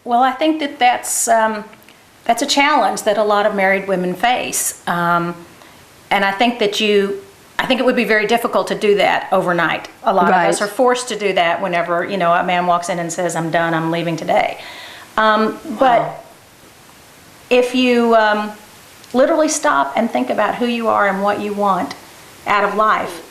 Well, I think that that's a challenge that a lot of married women face. And I think that I think it would be very difficult to do that overnight. A lot of us are forced to do that whenever, a man walks in and says, I'm done, I'm leaving today. But if you literally stop and think about who you are and what you want out of life,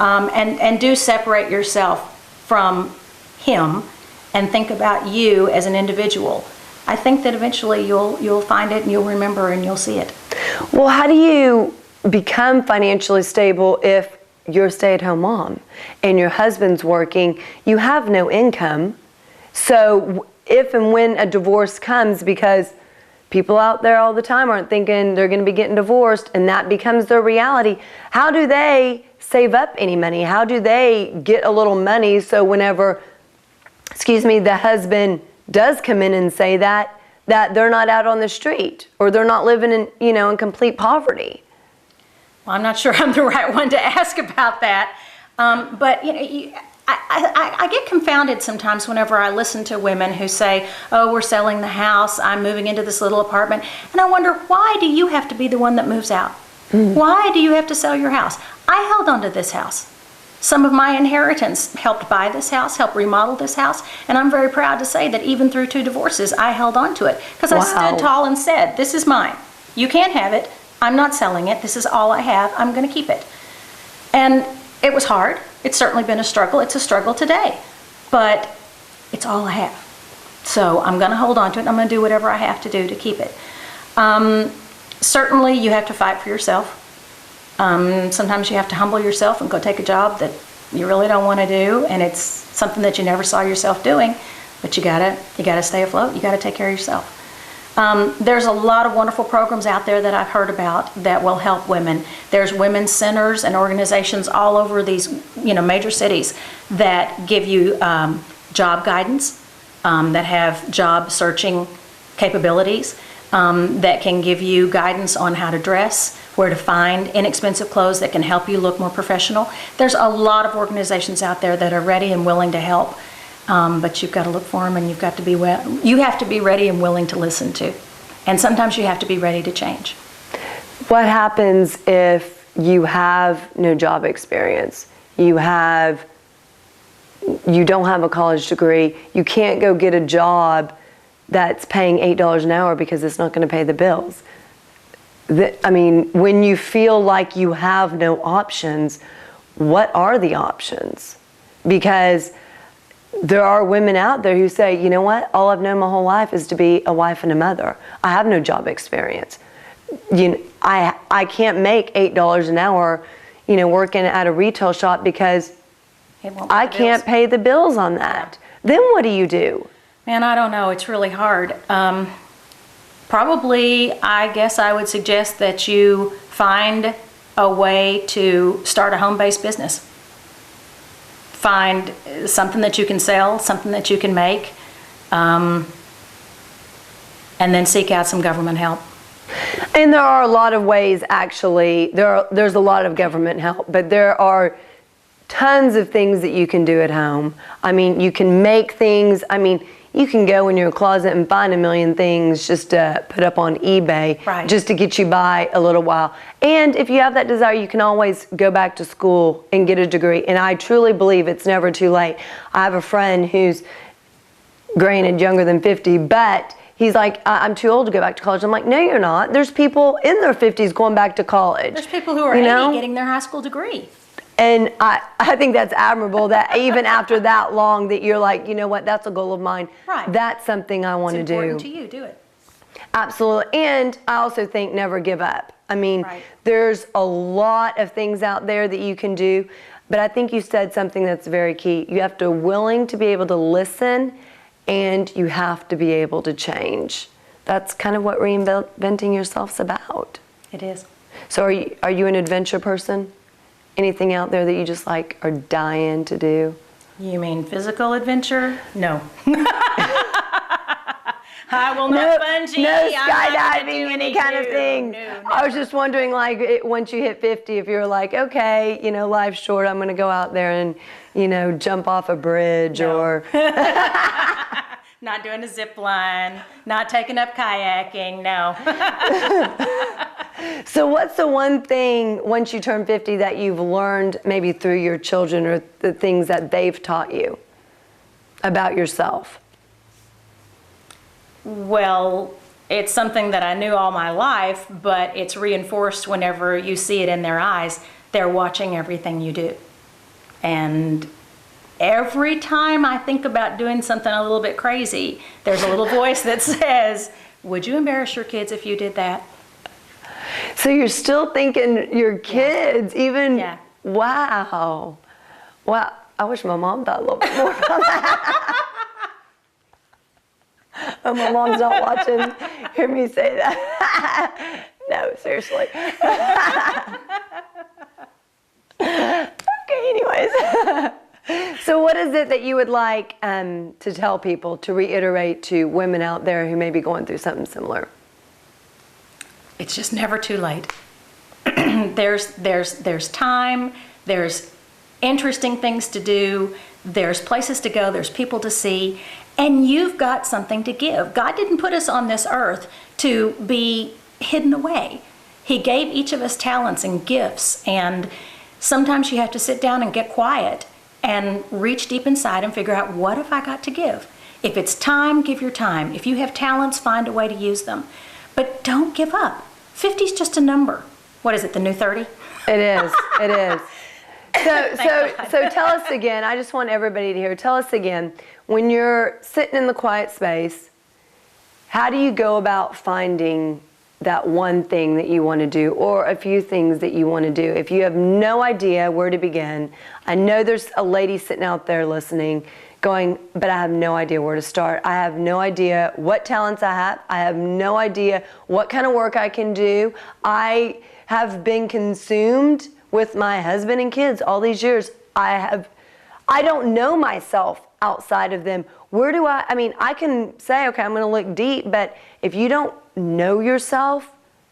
and do separate yourself from him and think about you as an individual, I think that eventually you'll find it and you'll remember and you'll see it. Well, how do you become financially stable if you're a stay-at-home mom and your husband's working? You have no income. So if and when a divorce comes, because people out there all the time aren't thinking they're going to be getting divorced, and that becomes their reality, how do they save up any money? How do they get a little money so whenever, the husband does come in and say that they're not out on the street or they're not living in, in complete poverty? Well, I'm not sure I'm the right one to ask about that. But, I get confounded sometimes whenever I listen to women who say, oh, we're selling the house, I'm moving into this little apartment. And I wonder, why do you have to be the one that moves out? Why do you have to sell your house? I held onto this house. Some of my inheritance helped buy this house, helped remodel this house, and I'm very proud to say that even through 2 divorces, I held on to it because I stood tall and said, this is mine. You can't have it. I'm not selling it. This is all I have. I'm going to keep it. And it was hard. It's certainly been a struggle. It's a struggle today, but it's all I have. So I'm going to hold on to it. I'm going to do whatever I have to do to keep it. Certainly you have to fight for yourself. Sometimes you have to humble yourself and go take a job that you really don't want to do, and it's something that you never saw yourself doing, but you gotta stay afloat. You gotta take care of yourself. There's a lot of wonderful programs out there that I've heard about that will help women. There's women's centers and organizations all over these major cities that give you job guidance, that have job searching capabilities, that can give you guidance on how to dress, where to find inexpensive clothes that can help you look more professional. There's a lot of organizations out there that are ready and willing to help, but you've got to look for them, and you have to be ready and willing to listen to. And sometimes you have to be ready to change. What happens if you have no job experience? You don't have a college degree. You can't go get a job that's paying $8 an hour because it's not going to pay the bills. When you feel like you have no options, what are the options? Because there are women out there who say, you know what, all I've known my whole life is to be a wife and a mother. I have no job experience. I can't make $8 an hour, working at a retail shop because I can't pay the bills on that. Then what do you do? Man, I don't know. It's really hard. Probably, I guess I would suggest that you find a way to start a home-based business. Find something that you can sell, something that you can make, and then seek out some government help. And there are a lot of ways, actually. There's a lot of government help, but there are tons of things that you can do at home. You can make things. You can go in your closet and find a million things just to put up on eBay, just to get you by a little while. And if you have that desire, you can always go back to school and get a degree. And I truly believe it's never too late. I have a friend who's, granted, younger than 50, but he's like, I'm too old to go back to college. I'm like, no, you're not. There's people in their 50s going back to college. There's people who are 80 getting their high school degree. And I think that's admirable that even after that long that you're like, you know what, that's a goal of mine. Right. That's something I want to do. It's important to you, do it. Absolutely. And I also think never give up. There's a lot of things out there that you can do, but I think you said something that's very key. You have to willing to be able to listen, and you have to be able to change. That's kind of what reinventing yourself's about. It is. So are you an adventure person? Anything out there that you just are dying to do? You mean physical adventure? No. I will not bungee. No skydiving, any kind of thing. No. I was just wondering, once you hit 50, if you're like, okay, life's short, I'm going to go out there and, jump off a bridge or... Not doing a zip line, not taking up kayaking, no. So what's the one thing, once you turn 50, that you've learned maybe through your children or the things that they've taught you about yourself? Well, it's something that I knew all my life, but it's reinforced whenever you see it in their eyes. They're watching everything you do. And every time I think about doing something a little bit crazy, there's a little voice that says, would you embarrass your kids if you did that? So you're still thinking your kids, even, Yeah. Wow. Wow, I wish my mom thought a little bit more about that. Oh, my mom's not watching. Hear me say that. No, seriously. Okay, anyways. So what is it that you would like to tell people, to reiterate to women out there who may be going through something similar? It's just never too late. There's time, there's interesting things to do, there's places to go, there's people to see, and you've got something to give. God didn't put us on this earth to be hidden away. He gave each of us talents and gifts, and sometimes you have to sit down and get quiet and reach deep inside and figure out, what have I got to give? If it's time, give your time. If you have talents, find a way to use them. But don't give up. 50 is just a number. What is it, the new 30? It is. It is. So tell us again. I just want everybody to hear. Tell us again. When you're sitting in the quiet space, how do you go about finding that one thing that you want to do, or a few things that you want to do? If you have no idea where to begin, I know there's a lady sitting out there listening going, but I have no idea where to start. I have no idea what talents I have. I have no idea what kind of work I can do. I have been consumed with my husband and kids all these years. I don't know myself outside of them. Where do I mean, I can say, okay, I'm going to look deep, but if you don't know yourself,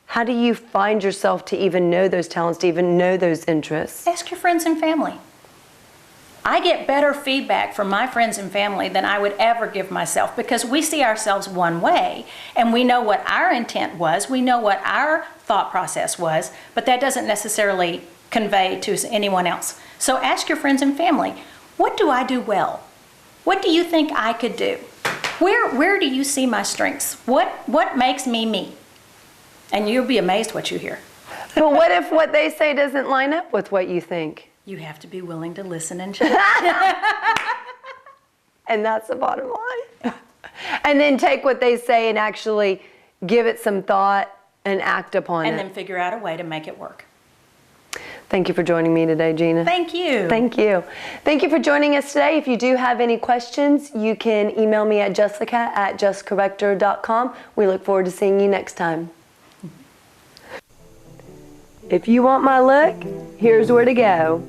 how do you find yourself to even know those talents, to even know those interests? Ask your friends and family. I get better feedback from my friends and family than I would ever give myself, because we see ourselves one way and we know what our intent was, we know what our thought process was, but that doesn't necessarily convey to anyone else. So ask your friends and family, what do I do well? What do you think I could do? Where do you see my strengths? What makes me me? And you'll be amazed what you hear. But what if what they say doesn't line up with what you think? You have to be willing to listen and change. And that's the bottom line. And then take what they say and actually give it some thought and act upon it. And then figure out a way to make it work. Thank you for joining me today, Gina. Thank you. Thank you. Thank you for joining us today. If you do have any questions, you can email me at jessica@justcorrector.com. We look forward to seeing you next time. If you want my look, here's where to go.